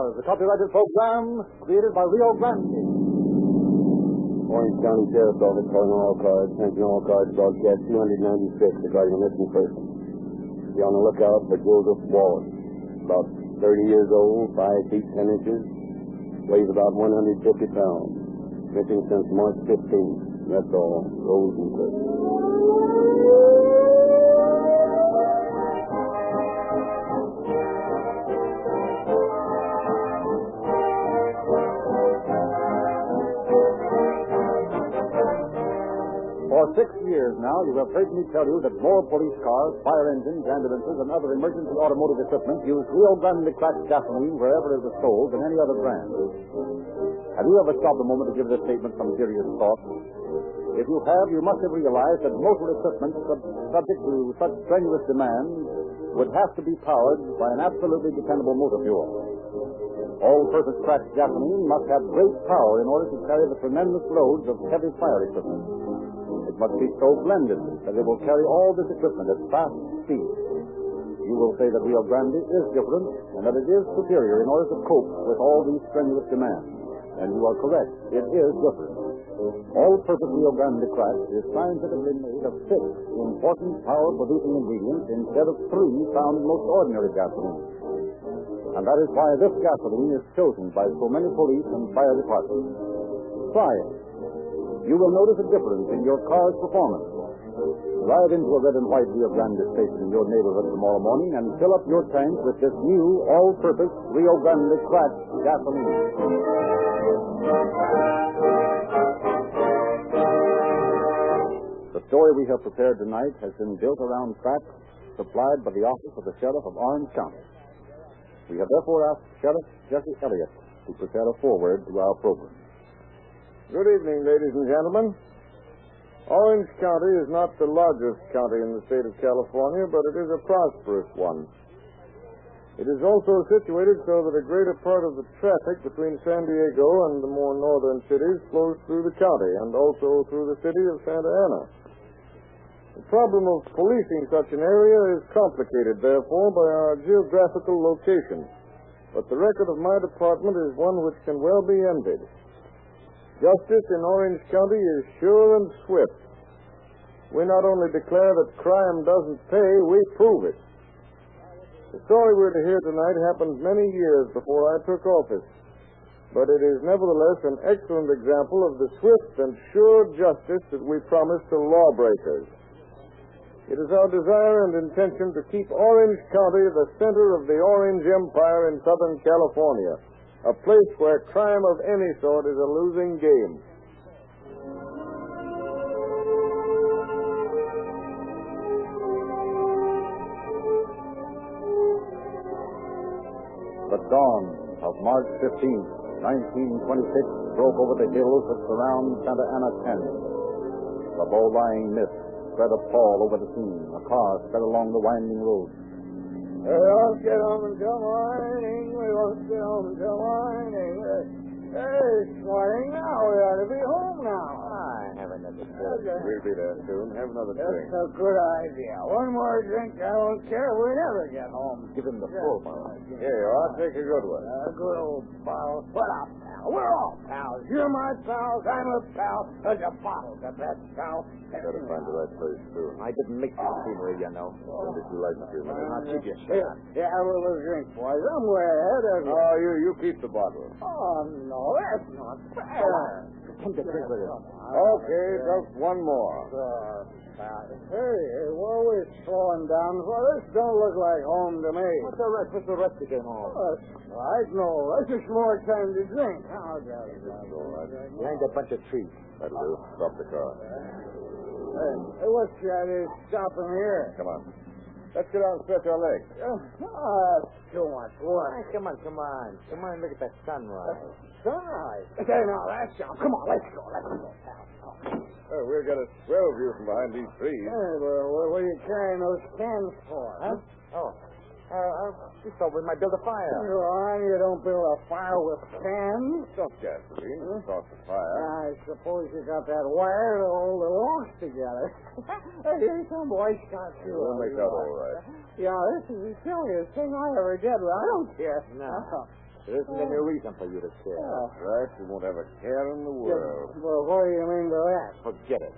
Cars, a copyrighted program created by Rio Grande. Orange County Sheriff's Office calling all cars. Attention all cars, broadcast 296 regarding a missing person. Be on the lookout for Joseph Wallace. About 30 years old, 5 feet 10 inches, weighs about 150 pounds. Missing since March 15th. That's all. Rose and Cliff. For 6 years now, you have heard me tell you that more police cars, fire engines, ambulances, and other emergency automotive equipment use Rio Grande cracked gasoline wherever it is sold than any other brand. Have you ever stopped a moment to give this statement some serious thought? If you have, you must have realized that motor equipment subject to such strenuous demand would have to be powered by an absolutely dependable motor fuel. All-purpose cracked gasoline must have great power in order to carry the tremendous loads of heavy fire equipment. It must be so blended that it will carry all this equipment at fast speed. You will say that Rio Grande is different and that it is superior in order to cope with all these strenuous demands. And you are correct. It is different. All-purpose Rio Grande crack is scientifically made of 6 important power-producing ingredients instead of 3 found in most ordinary gasoline. And that is why this gasoline is chosen by so many police and fire departments. Try it. You will notice a difference in your car's performance. Drive into a red and white Rio Grande station in your neighborhood tomorrow morning and fill up your tank with this new all-purpose Rio Grande cracked gasoline. The story we have prepared tonight has been built around facts supplied by the office of the Sheriff of Orange County. We have therefore asked Sheriff Jesse Elliott to prepare a foreword to our program. Good evening, ladies and gentlemen. Orange County is not the largest county in the state of California, but it is a prosperous one. It is also situated so that a greater part of the traffic between San Diego and the more northern cities flows through the county and also through the city of Santa Ana. The problem of policing such an area is complicated, therefore, by our geographical location. But the record of my department is one which can well be envied. Justice in Orange County is sure and swift. We not only declare that crime doesn't pay, we prove it. The story we're to hear tonight happened many years before I took office, but it is nevertheless an excellent example of the swift and sure justice that we promise to lawbreakers. It is our desire and intention to keep Orange County the center of the Orange Empire in Southern California, a place where crime of any sort is a losing game. The dawn of March 15th, 1926, broke over the hills that surround Santa Ana Canyon. The low-lying mist spread a pall over the scene. A car sped along the winding road. We won't get home until morning. We won't get home until morning. Hey, it's morning now. We ought to be home now. Have another drink. We'll be there soon. Have another drink. That's a good idea. One more drink, I don't care. We never get home. Give him the full bottle. Here you are. Take a good one. A good old bottle. What up, pal? We're all pals. You're my pal. I'm a pal. There's a bottle, the best pal. Gotta find the right place, too. I didn't mix the scenery, you know. When did you like to? Now, keep your shit Here, on. yeah, have a little drink, boys. I'm way ahead of you. Oh, you keep the bottle. Oh, no, that's not fair. Come to drink with us. Okay, just one more. Hey, what are we slowing down for? This don't look like home to me. What's the rest? What's the rest you came home? That's right. No, that's just more time to drink. Behind that bunch of trees. That'll do. Stop the car. Hey, what's that is stopping here? Come on. Let's get out and stretch our legs. That's too much work. Hey, come on. Come on, look at that sunrise. Sunrise. Okay, now that's all. Come on, let's go, pal. Oh, we'll get a swell view from behind these trees. Hey, what are you carrying those cans for? Huh? Oh. We thought we might build a fire. You don't build a fire with cans. Stop gasoline. Start the fire. I suppose you got that wire to hold the logs together. Hey, here's some Boy Scout too. We'll make that all right. Yeah, this is the silliest thing I ever did, but I don't care. No. There isn't any reason for you to care. That's right. You won't have a care in the world. Well, what do you mean by that? Forget it.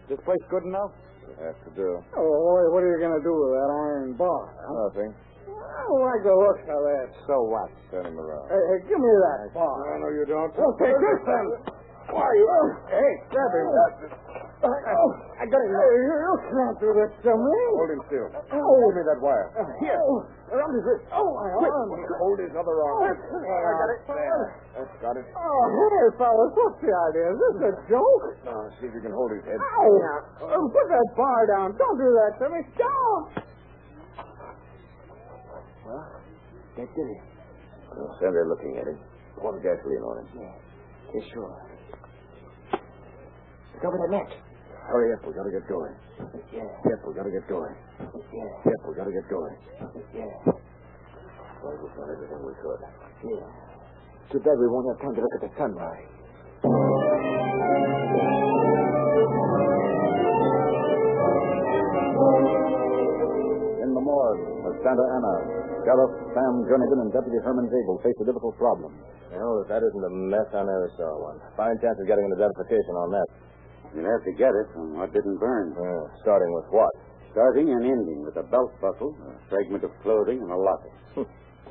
This place good enough? It'll have to do. Oh, what are you going to do with that iron bar? Huh? Nothing. I don't like the looks of that. So what? Turn him around. Hey, give me that bar. No, you don't. Well, take this then. Why, you... Hey, grab him. I got him. Hey, you can't do this to me. Hold him still. Oh. Give me that wire. Here. Around his wrist. Oh, my arm. Hold his other arm. I got it. There. That's got it. Oh, hey, fellas, what's the idea? Is this a joke? Now, see if you can hold his head. Ow! Put that bar down. Don't do that to me. Don't! Well, that did it. Stand there looking at it. Pour the gasoline on it. Yeah, sure. Look over the net. Hurry up, we gotta get going. Yeah. Yep, we gotta get going. Yeah. Yep, we gotta get going. Yeah. Well, we've done everything we could. Yeah. Too bad we won't have time to look at the sunrise. In the morgue of Santa Ana, Sheriff Sam Jernigan and Deputy Herman Zabel face a difficult problem. Well, if that isn't a mess, I never saw one. Fine chance of getting an identification on that. You'll have to get it from what didn't burn. Starting with what? Starting and ending with a belt buckle, a fragment of clothing, and a locket.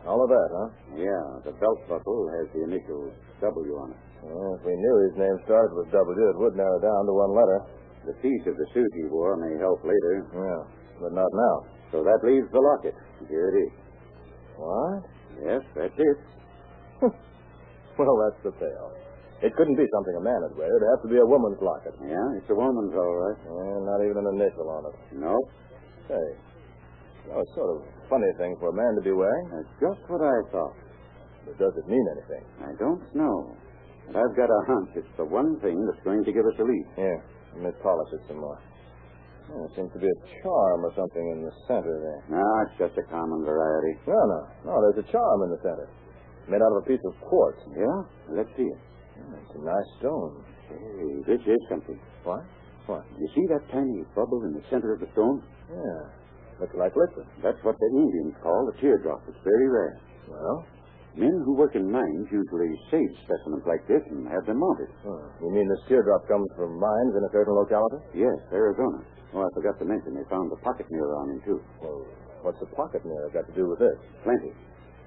All of that, huh? Yeah, the belt buckle has the initial W on it. Well, if we knew his name started with W, it would narrow down to one letter. The piece of the suit he wore may help later. Yeah, but not now. So that leaves the locket. Here it is. What? Yes, that's it. Well, that's the payoff. It couldn't be something a man would wear. It'd have to be a woman's locket. Yeah, it's a woman's, all right. Not even an initial on it. No, Say, it's sort of a funny thing for a man to be wearing. that's just what I thought. But does it mean anything? I don't know. But I've got a hunch it's the one thing that's going to give us a lead. Here, let me polish it some more. There seems to be a charm or something in the center there. No, it's just a common variety. No, there's a charm in the center. Made out of a piece of quartz. Yeah? Let's see it. It's a nice stone. Hey, this is something. What? What? You see that tiny bubble in the center of the stone? Yeah. Looks like liquid. That's what the Indians call a teardrop. It's very rare. Well? Men who work in mines usually save specimens like this and have them mounted. You mean this teardrop comes from mines in a certain locality? Yes, Arizona. Oh, I forgot to mention they found the pocket mirror on him, too. Well, what's the pocket mirror got to do with this? Plenty.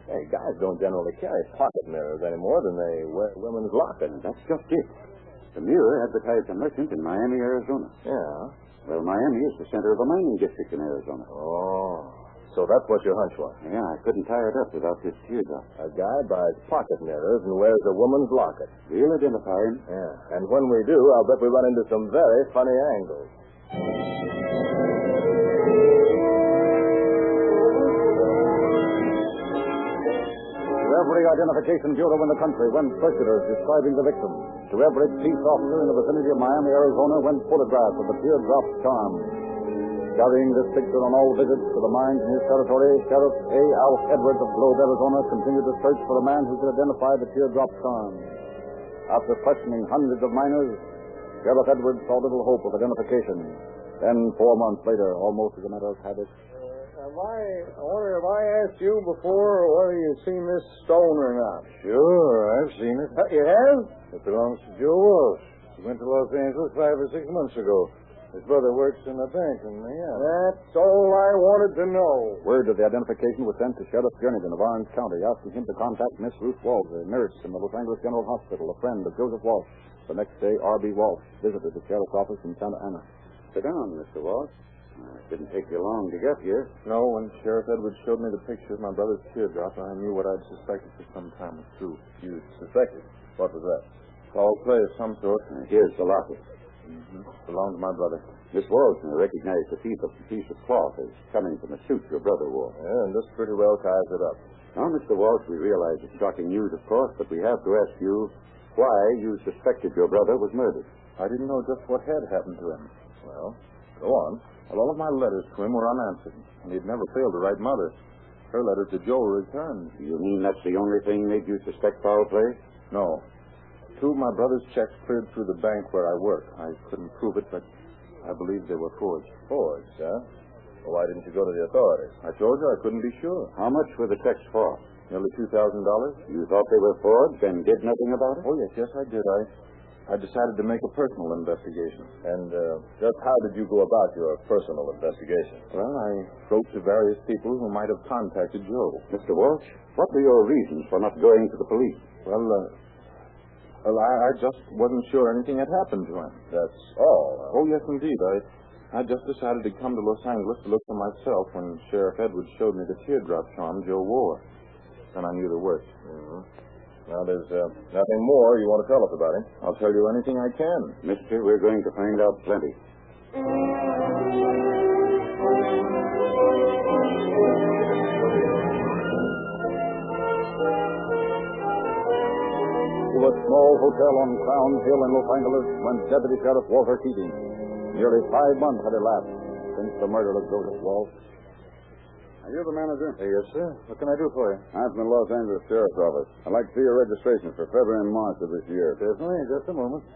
Hey, guys don't generally carry pocket mirrors any more than they wear women's lockets. And that's just it. The mirror advertised a merchant in Miami, Arizona. Yeah. Well, Miami is the center of a mining district in Arizona. Oh. So that's what your hunch was. Yeah, I couldn't tie it up without this teardrop. A guy buys pocket mirrors and wears a woman's locket. We'll identify him. Yeah. And when we do, I'll bet we run into some very funny angles. To every identification bureau in the country went circulars describing the victim. To every peace officer in the vicinity of Miami, Arizona, went photographs of the teardrop charm. Carrying this picture on all visits to the mines in his territory, Sheriff A. Alf Edwards of Globe, Arizona, continued to search for a man who could identify the teardrop charm. After questioning hundreds of miners, Sheriff Edwards saw little hope of identification. Then, 4 months later, almost as a matter of habit, I wonder if I asked you before whether you've seen this stone or not. Sure, I've seen it. You have? It belongs to Joe Walsh. He went to Los Angeles 5 or 6 months ago. His brother works in a bank in Miami. That's all I wanted to know. word of the identification was sent to Sheriff Jernigan of Orange County, asking him to contact Miss Ruth Walsh, a nurse in the Los Angeles General Hospital, a friend of Joseph Walsh. The next day, R.B. Walsh visited the sheriff's office in Santa Ana. Sit down, Mr. Walsh. It didn't take you long to get here. No, when Sheriff Edwards showed me the picture of my brother's teardrop, I knew what I'd suspected for some time was true. You suspected? What was that? Foul play of some sort. Here's the locket. Belonged to my brother. Miss Walsh recognized the piece of cloth as coming from a suit your brother wore. Yeah, and this pretty well ties it up. Now, Mr. Walsh, we realize it's shocking news, of course, but we have to ask you why you suspected your brother was murdered. I didn't know just what had happened to him. Well, go on. Well, all of my letters to him were unanswered, and he'd never failed to write Mother. Her letter to Joe returned. You mean that's the only thing made you suspect foul play? No. 2 of my brother's checks cleared through the bank where I work. I couldn't prove it, but I believe they were forged. Forged, huh? Well, why didn't you go to the authorities? I told you I couldn't be sure. How much were the checks for? Nearly $2,000? You thought they were forged and did nothing about it? Oh, yes, I did. I decided to make a personal investigation. And just how did you go about your personal investigation? Well, I wrote to various people who might have contacted Joe. Mr. Walsh, what were your reasons for not going to the police? Well, I just wasn't sure anything had happened to him. That's all. Oh, yes, indeed. I just decided to come to Los Angeles to look for myself when Sheriff Edwards showed me the teardrop charm Joe wore. Then I knew the worst. Mm-hmm. Now, there's nothing more you want to tell us about him. I'll tell you anything I can. Mister, we're going to find out plenty. To a small hotel on Crown Hill in Los Angeles went Deputy Sheriff Walter Keating. Nearly 5 months had elapsed since the murder of Joseph Walsh. Are you the manager? Yes, sir. What can I do for you? I'm from the Los Angeles Sheriff's Office. I'd like to see your registration for February and March of this year. Certainly. Just a moment.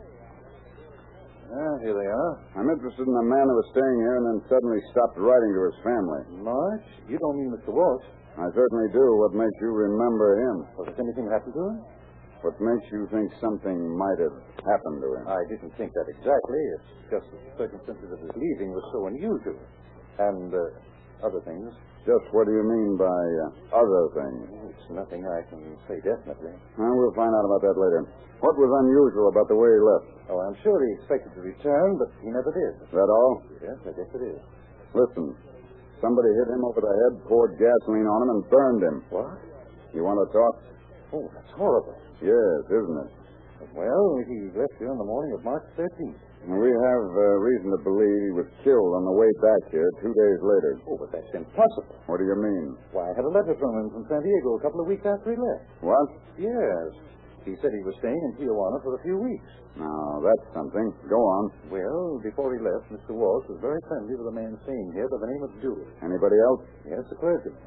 Here they are. I'm interested in a man who was staying here and then suddenly stopped writing to his family. March? You don't mean Mr. Walsh? I certainly do. What makes you remember him? Well, has anything happened to him? What makes you think something might have happened to him? I didn't think that exactly. It's just that the circumstances of his leaving were so unusual. And other things. Just what do you mean by other things? It's nothing I can say definitely. Well, we'll find out about that later. What was unusual about the way he left? Oh, I'm sure he expected to return, but he never did. Is that all? Yes, I guess it is. Listen, somebody hit him over the head, poured gasoline on him, and burned him. What? You want to talk? Oh, that's horrible. Yes, isn't it? Well, he left here on the morning of March 13th. We have reason to believe he was killed on the way back here 2 days later. Oh, but that's impossible. What do you mean? Why, I had a letter from him from San Diego a couple of weeks after he left. What? Yes. He said he was staying in Tijuana for a few weeks. Now, that's something. Go on. Well, before he left, Mr. Walsh was very friendly with a man staying here by the name of Dewey. Anybody else? Yes, a clergyman.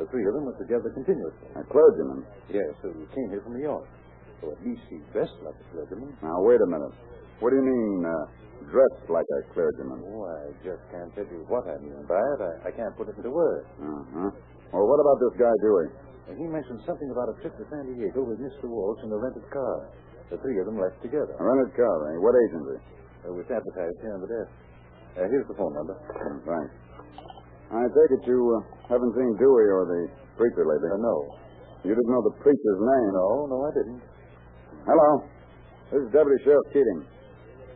The three of them were together continuously. A clergyman? Yes, who came here from New York. So at least he dressed like a clergyman. Now, wait a minute. What do you mean, dressed like a clergyman? Oh, I just can't tell you what I mean by it. I can't put it into words. Uh-huh. Well, what about this guy, Dewey? And he mentioned something about a trip to San Diego with Mr. Walsh in a rented car. The three of them left together. A rented car, eh? What agency? It's advertised here on the desk. Here's the phone number. Thanks. I take it you haven't seen Dewey or the preacher lately? No. You didn't know the preacher's name? No, I didn't. Hello. This is Deputy Sheriff Keating.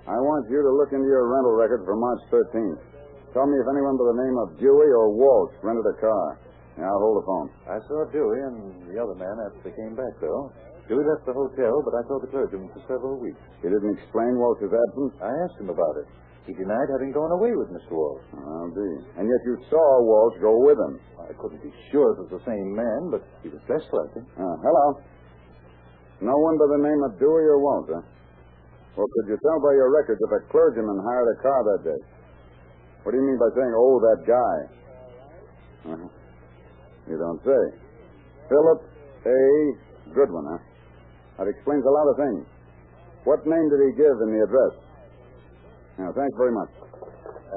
I want you to look into your rental record for March 13th. Tell me if anyone by the name of Dewey or Walsh rented a car. Yeah, I'll hold the phone. I saw Dewey and the other man after they came back, though. Dewey left the hotel, but I saw the clergyman for several weeks. He didn't explain Walsh's absence? I asked him about it. He denied having gone away with Mr. Walsh. I'll be. And yet you saw Walsh go with him. I couldn't be sure it was the same man, but he was dressed like him. Hello. No one by the name of Dewey or Walsh, huh? Well, could you tell by your records if a clergyman hired a car that day? What do you mean by saying, oh, that guy? You don't say. Philip A. Goodwin, huh? That explains a lot of things. What name did he give in the address? Yeah, thanks very much.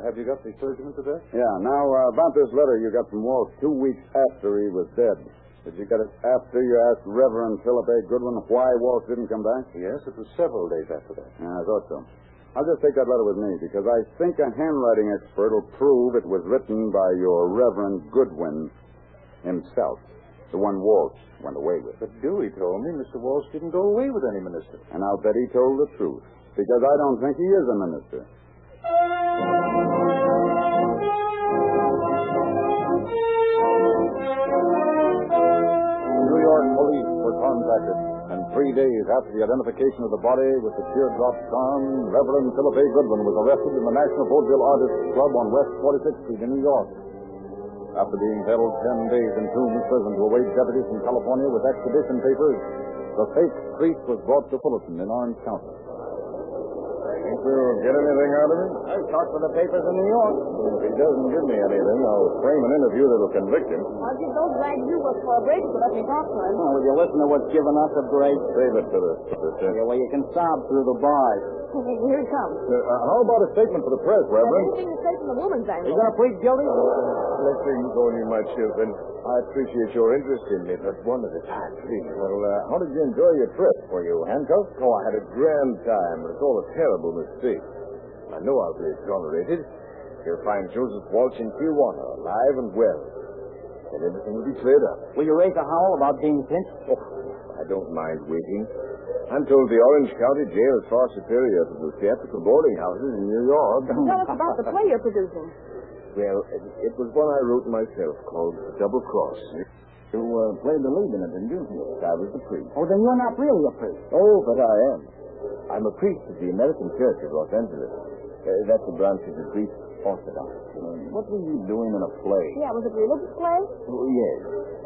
Have you got the clergyman's address? Yeah, now, about this letter you got from Walsh 2 weeks after he was dead. Did you get it after you asked Reverend Philip A. Goodwin why Walsh didn't come back? Yes, it was several days after that. Yeah, I thought so. I'll just take that letter with me, because I think a handwriting expert will prove it was written by your Reverend Goodwin himself, the one Walsh went away with. But Dewey told me Mr. Walsh didn't go away with any minister. And I'll bet he told the truth, because I don't think he is a minister. New York police were contacted, and 3 days after the identification of the body with the teardrop charm, Reverend Philip A. Goodwin was arrested in the National Vaudeville Artists Club on West 46th Street in New York. After being held 10 days in Tombs prison to await deputies from California with extradition papers, the fake priest was brought to Fullerton in Orange County. Think we'll get anything out of him? I've talked with the papers in New York. If he doesn't give me anything, I'll frame an interview that'll convict him. I'll give those rags you work for a break to let me talk to him. Oh, will you listen to what's giving us a break? Save it to the Yeah, well, you can sob through the bars. Here he comes. How about a statement for the press, Reverend? Anything to say from the woman's Are you angle. going to plead guilty? Blessings on you, my children. I appreciate your interest in me, but one at a time, please. Well, how did you enjoy your trip? Were you handcuffed? Oh, I had a grand time, but it's all a terrible mistake. I know I'll be exonerated. You'll find Joseph Walsh in Tijuana, alive and well. And everything will be cleared up. Will you raise a howl about being pinched? Oh, I don't mind waiting. I'm told the Orange County jail is far superior to the theatrical boarding houses in New York. Tell us about the play you're producing. Well, it was one I wrote myself called Double Cross. You played the lead in it, didn't you? Yes, I was the priest. Oh, then you're not really a priest. Oh, but I am. I'm a priest of the American Church of Los Angeles. That's a branch of the Greek Orthodox. What were you doing in a play? Yeah, was it a religious play? Oh, yes.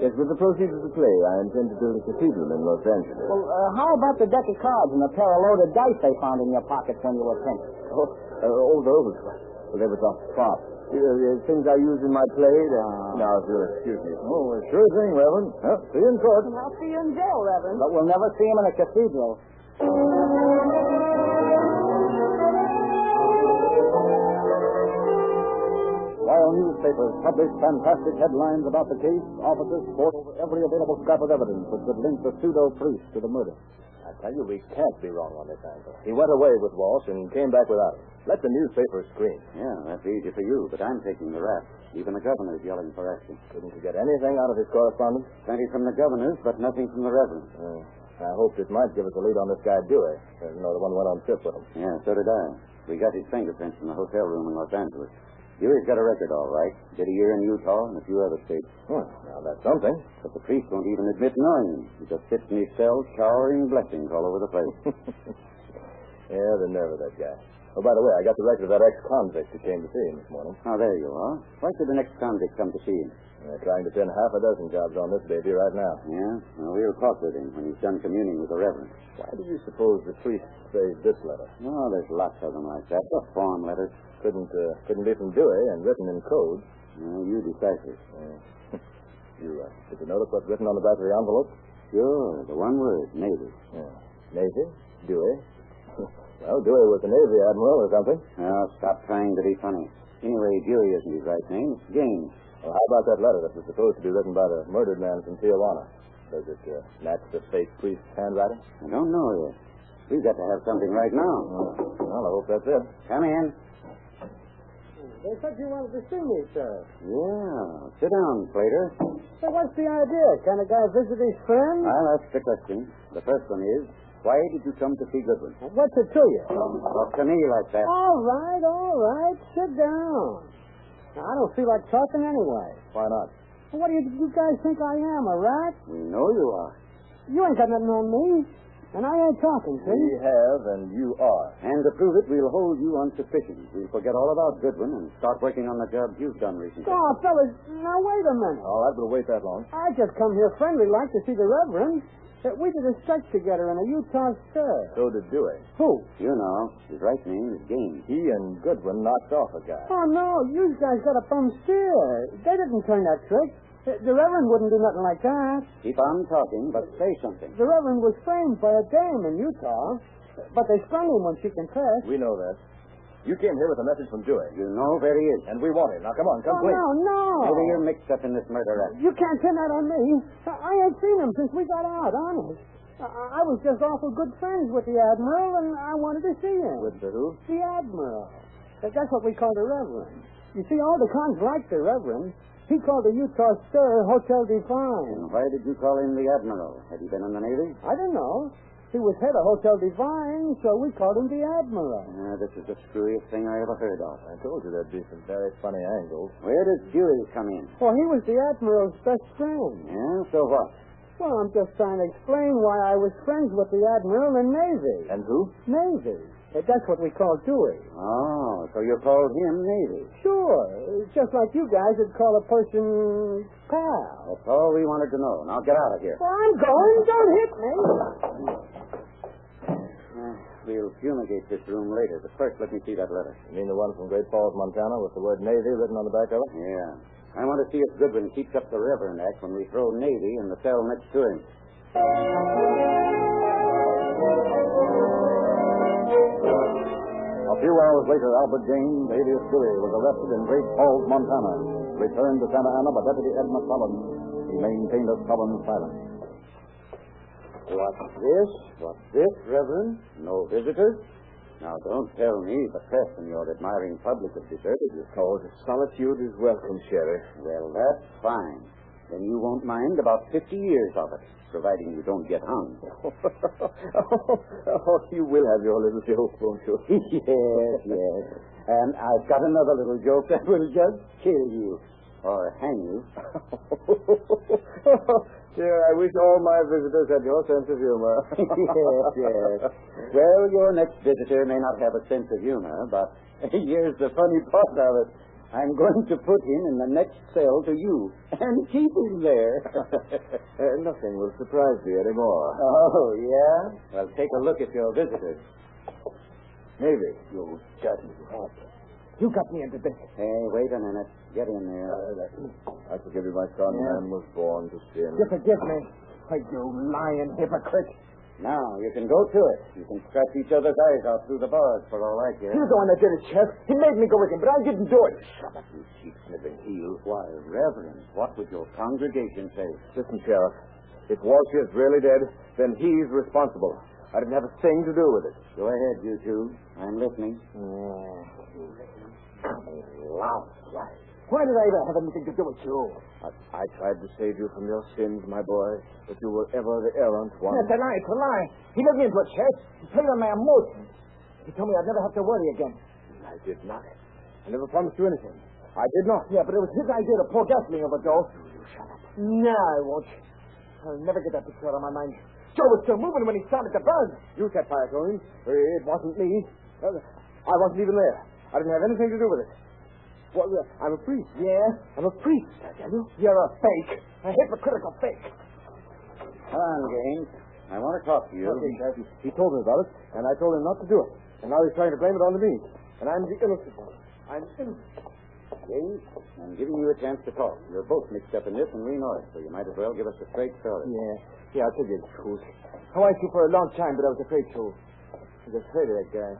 Yes, with the proceeds of the play, I intend to build a cathedral in Los Angeles. Well, how about the deck of cards and the pair of loaded dice they found in your pockets when you were pinched? Oh, those. Well, they were off the prop. Things I use in my play. Now, if you'll excuse me. Oh, sure thing, Reverend. See you in court. I'll see you in jail, Reverend. But we'll never see him in a cathedral. While newspapers publish fantastic headlines about the case, officers pored over every available scrap of evidence which would link the pseudo-priest to the murder. I tell you, we can't be wrong on this angle. He went away with Walsh and came back without him. Let the newspapers scream. Yeah, that's easy for you, but I'm taking the rap. Even the governor's yelling for action. Couldn't you get anything out of his correspondence? Plenty from the governors, but nothing from the reverend. I hoped it might give us a lead on this guy Dewey. The one who went on trip with him. Yeah, so did I. We got his fingerprints from the hotel room in Los Angeles. Dewey's got a record, all right. Did a year in Utah and a few other states. Well, now that's something. But the priest won't even admit knowing him. He just sits in his cell showering blessings all over the place. Yeah, the nerve of that guy. Oh, by the way, I got the record of that ex-convict who came to see him this morning. Oh, there you are. Why should the next convict come to see him? They're trying to pin half a dozen jobs on this baby right now. Yeah? Well, we'll talk with him when he's done communing with the reverend. Why do you suppose the priest saved this letter? Oh, there's lots of them like that. Just form letters. Couldn't be from Dewey and written in code. No, you decipher. Did you notice what's written on the back of the envelope? Sure, the one word, Navy. Yeah. Navy? Dewey? Well, Dewey was a Navy admiral or something. Now, stop trying to be funny. Anyway, Dewey isn't his right name. It's Gaines. Well, how about that letter that was supposed to be written by the murdered man from Tijuana? Does it match the fake priest's handwriting? I don't know yet. We've got to have something right now. Well, I hope that's it. Come in. They said you wanted to see me, sir. Yeah. Sit down, Plater. So what's the idea? Can a guy visit his friend? I'll ask the question. The first one is, why did you come to see Goodwin? What's it to you? Talk to me like that. All right. Sit down. I don't feel like talking anyway. Why not? What do you guys think I am, a rat? We know you are. You ain't got nothing on me. And I ain't talking, see? We have, and you are. And to prove it, we'll hold you on suspicion. We'll forget all about Goodwin and start working on the jobs you've done recently. Oh, fellas, now wait a minute. All right, we'll wait that long. I just come here friendly like to see the Reverend. We did a stretch together in a Utah stir. So did Dewey. Who? You know, his right name is Gaines. He and Goodwin knocked off a guy. Oh, no, you guys got a bum steer. They didn't turn that trick. The Reverend wouldn't do nothing like that. Keep on talking, but say something. The Reverend was framed by a dame in Utah, but they sprung him when she confessed. We know that. You came here with a message from Dewey. You know where he is. And we want him. Now, come on, come Oh, clean. no. Maybe you're mixed up in this murder act. You can't pin that on me. I ain't seen him since we got out, honest. I was just awful good friends with the Admiral, and I wanted to see him. With the who? The Admiral. That's what we call the Reverend. You see, all the cons like the Reverend. He called the Utah Stir Hotel Divine. And why did you call him the Admiral? Had he been in the Navy? I don't know. He was head of Hotel Divine, so we called him the Admiral. This is the screwiest thing I ever heard of. I told you there'd be some very funny angles. Where does Dewey come in? Well, he was the Admiral's best friend. Yeah, so what? Well, I'm just trying to explain why I was friends with the Admiral in Navy. And who? Navy. That's what we call Dewey. Oh, so you called him Navy. Sure. It's just like you guys would call a person pal. That's all we wanted to know. Now get out of here. Well, I'm going. Don't hit me. We'll fumigate this room later, but first let me see that letter. You mean the one from Great Falls, Montana, with the word Navy written on the back of it? Yeah. I want to see if Goodwin keeps up the Reverend act when we throw Navy in the cell next to him. A few hours later, Albert James, alias Dewey, was arrested in Great Falls, Montana. Returned to Santa Ana by Deputy Ed McCullen. He maintained a sullen silence. What's this, Reverend? No visitors? Now, don't tell me the press and your admiring public have deserted you. Oh, the solitude is welcome, Sheriff. Well, that's fine. Then you won't mind about 50 years of it, providing you don't get hung. Oh, you will have your little joke, won't you? Yes. And I've got another little joke that will just kill you. Or hang you. Dear, I wish all my visitors had your sense of humor. Yes. Well, your next visitor may not have a sense of humor, but here's the funny part of it. I'm going to put him in the next cell to you and keep him there. Nothing will surprise me anymore. Oh, yeah? Well, take a look at your visitors. Maybe. You dirty rat. You got me into this. Hey, wait a minute. Get in there. I forgive you, my son. Yeah. Man was born to sin. You forgive me. You lying hypocrite. Now, you can go to it. You can scratch each other's eyes out through the bars for all I care. You're the one that did it, Sheriff. He made me go with him, but I didn't do it. Shut up, you cheap-sniffing heel. Why, Reverend, what would your congregation say? Listen, Sheriff. If Walsh is really dead, then he's responsible. I didn't have a thing to do with it. Go ahead, you two. I'm listening. Why did I ever have anything to do with you? I tried to save you from your sins, my boy, but you were ever the errant one. It's a lie. He led me into it, Sheriff. He played on my emotions. He told me I'd never have to worry again. I did not. I never promised you anything. I did not. Yeah, but it was his idea to pour gasoline overdose. You shut up. No, I won't. I'll never get that picture out of my mind. Joe was still moving when he started to burn. You set fire to him. It wasn't me. I wasn't even there. I didn't have anything to do with it. Well, I'm a priest. Yeah? I'm a priest, I tell you. You're a fake. A hypocritical fake. Come on, James. I want to talk to you. He told me about it, and I told him not to do it. And now he's trying to blame it on me. And I'm the innocent one. I'm innocent. James, I'm giving you a chance to talk. You're both mixed up in this, and we know it, so you might as well give us a straight story. Yeah, I'll tell you the truth. I watched you for a long time, but I was afraid to. I was afraid of that guy.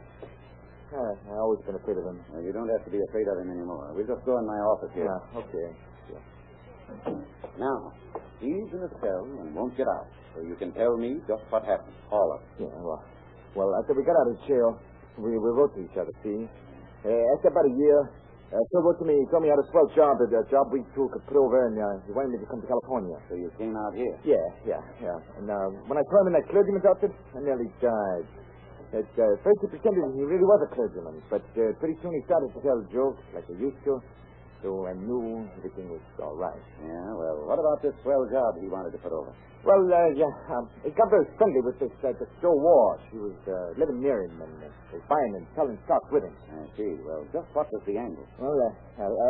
I've always been afraid of him. Well, you don't have to be afraid of him anymore. We'll just go in my office here. Yeah, okay. Yeah. Now, he's in a cell and won't get out, so you can tell me just what happened. All of it. Yeah, well, after we got out of jail, we wrote to each other, see? After about a year, Phil wrote to me, he told me I had a swell job, a job we two could put over, and he wanted me to come to California. So you came out here? Yeah. And when I saw him in that clergyman's outfit, I nearly died. At first he pretended he really was a clergyman, but pretty soon he started to tell jokes like he used to, so I knew everything was all right. Yeah, well, what about this swell job he wanted to put over? Well, he got very friendly with this Joe Walsh. He was living near him and buying and selling stock with him. I see. Well, just what was the angle? Well,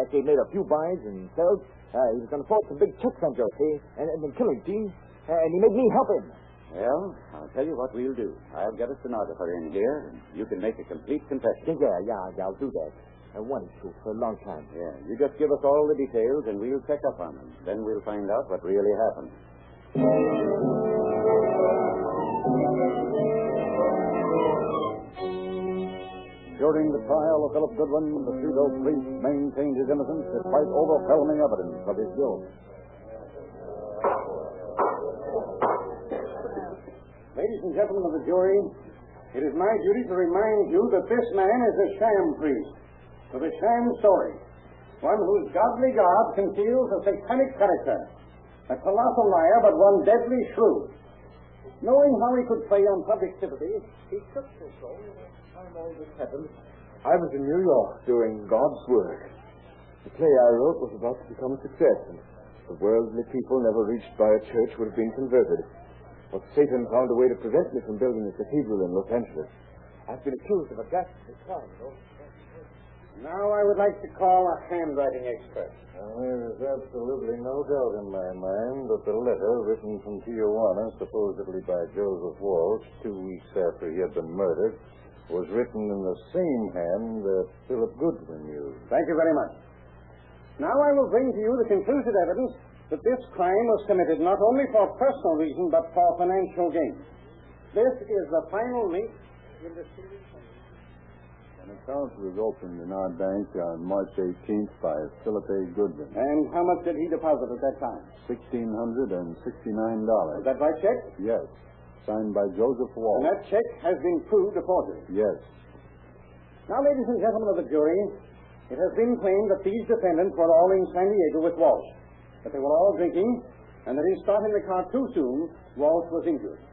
after he made a few buys and sells, he was going to forge some big checks on Joe, see? And then kill him, see? And he made me help him. Well, I'll tell you what we'll do. I'll get a stenographer in here, and you can make a complete confession. Yeah, I'll do that. I wanted to for a long time. Yeah, you just give us all the details, and we'll check up on them. Then we'll find out what really happened. During the trial of Philip Goodwin, the pseudo priest maintained his innocence despite overwhelming evidence of his guilt. Ladies and gentlemen of the jury, it is my duty to remind you that this man is a sham priest with a sham story, one whose godly God conceals a satanic character, a colossal liar, but one deadly shrewd. Knowing how he could play on public sympathy, he took this role at the time all this happened. I was in New York doing God's work. The play I wrote was about to become a success, and the worldly people never reached by a church would have been converted. But Satan found a way to prevent me from building a cathedral in Los Angeles. I've been accused of a ghastly crime, Now I would like to call a handwriting expert. There is absolutely no doubt in my mind that the letter written from Tijuana, supposedly by Joseph Walsh, 2 weeks after he had been murdered, was written in the same hand that Philip Goodwin used. Thank you very much. Now I will bring to you the conclusive evidence that this crime was committed not only for personal reason, but for financial gain. This is the final link in the series. An account was opened in our bank on March 18th by Philip A. Goodwin. And how much did he deposit at that time? $1,669. Was that right check? Yes. Signed by Joseph Walsh. And that check has been proved a forgery. Yes. Now, ladies and gentlemen of the jury, it has been claimed that these defendants were all in San Diego with Walsh, that they were all drinking, and that in starting the car too soon, Walsh was injured.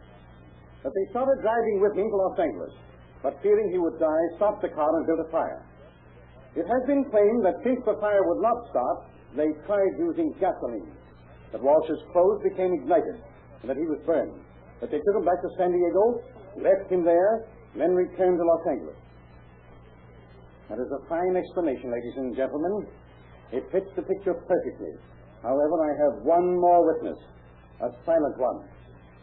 That they started driving with him to Los Angeles, but fearing he would die, stopped the car and built a fire. It has been claimed that since the fire would not stop, they tried using gasoline, that Walsh's clothes became ignited, and that he was burned, that they took him back to San Diego, left him there, and then returned to Los Angeles. That is a fine explanation, ladies and gentlemen. It fits the picture perfectly. However, I have one more witness, a silent one.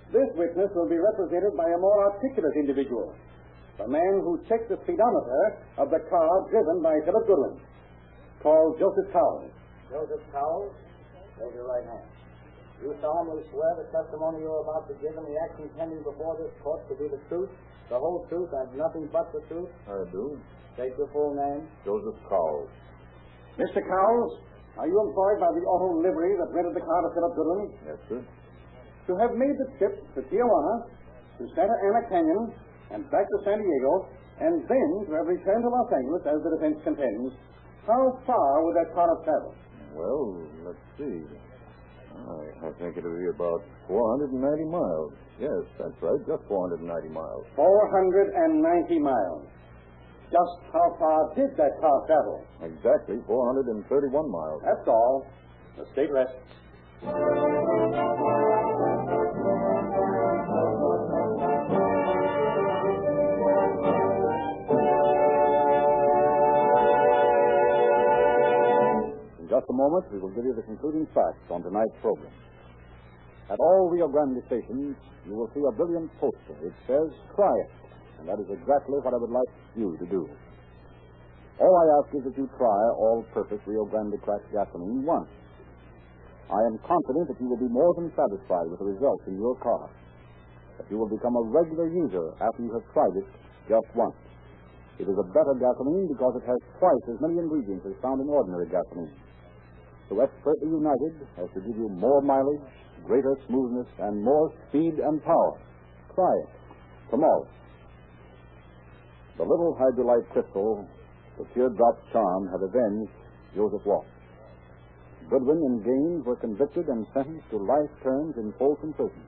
This witness will be represented by a more articulate individual, the man who checked the speedometer of the car driven by Philip Goodwin, called Joseph Cowles. Joseph Cowles, raise your right hand. You solemnly swear the testimony you are about to give in the action pending before this court to be the truth, the whole truth, and nothing but the truth? I do. State your full name. Joseph Cowles. Mr. Cowles, are you employed by the auto livery that rented the car to Philip Goodwin? Yes, sir. To have made the trip to Tijuana, to Santa Ana Canyon, and back to San Diego, and then to have returned to Los Angeles, as the defense contends, how far would that car have traveled? Well, let's see. I think it'll be about 490 miles. Yes, that's right, just 490 miles. 490 miles. Just how far did that car travel? Exactly 431 miles. That's all. The state rests. In just a moment, we will give you the concluding facts on tonight's program. At all Rio Grande stations, you will see a brilliant poster. It says, "Try it." And that is exactly what I would like you to do. All I ask is that you try all-purpose Rio Grande cracked gasoline once. I am confident that you will be more than satisfied with the results in your car, that you will become a regular user after you have tried it just once. It is a better gasoline because it has twice as many ingredients as found in ordinary gasoline. So expertly united as to give you more mileage, greater smoothness, and more speed and power. Try it tomorrow. The little hydrolyte crystal, the Teardrop charm, had avenged Joseph Walsh. Goodwin and Gaines were convicted and sentenced to life terms in Folsom Prison,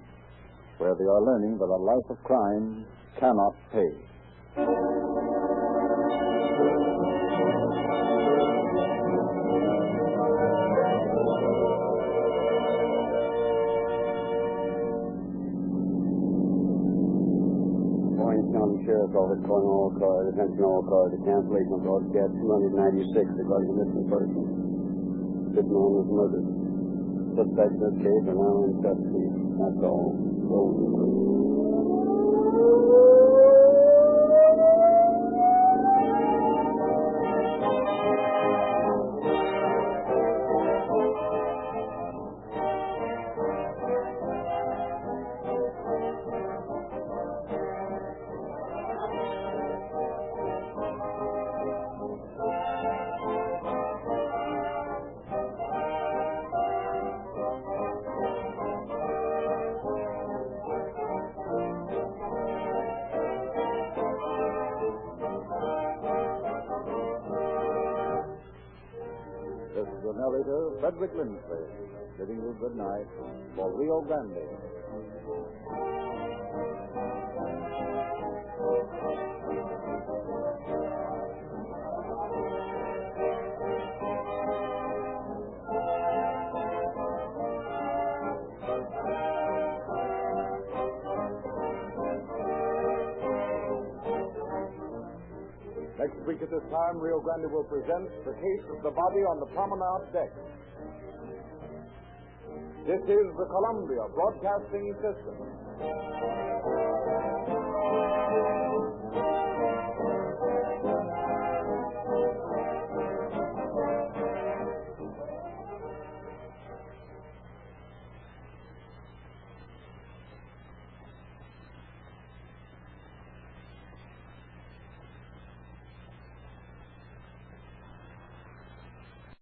where they are learning that a life of crime cannot pay. County Sheriff's Office calling all cars, attention all cars, the cancellation of broadcast 296 regarding a missing person. This man was murdered. Suspects in this case are now in custody. That's all. This is the narrator, Frederick Lindsley, bidding you good night for Rio Grande. Next week at this time, Rio Grande will present the case of the body on the promenade deck. This is the Columbia Broadcasting System.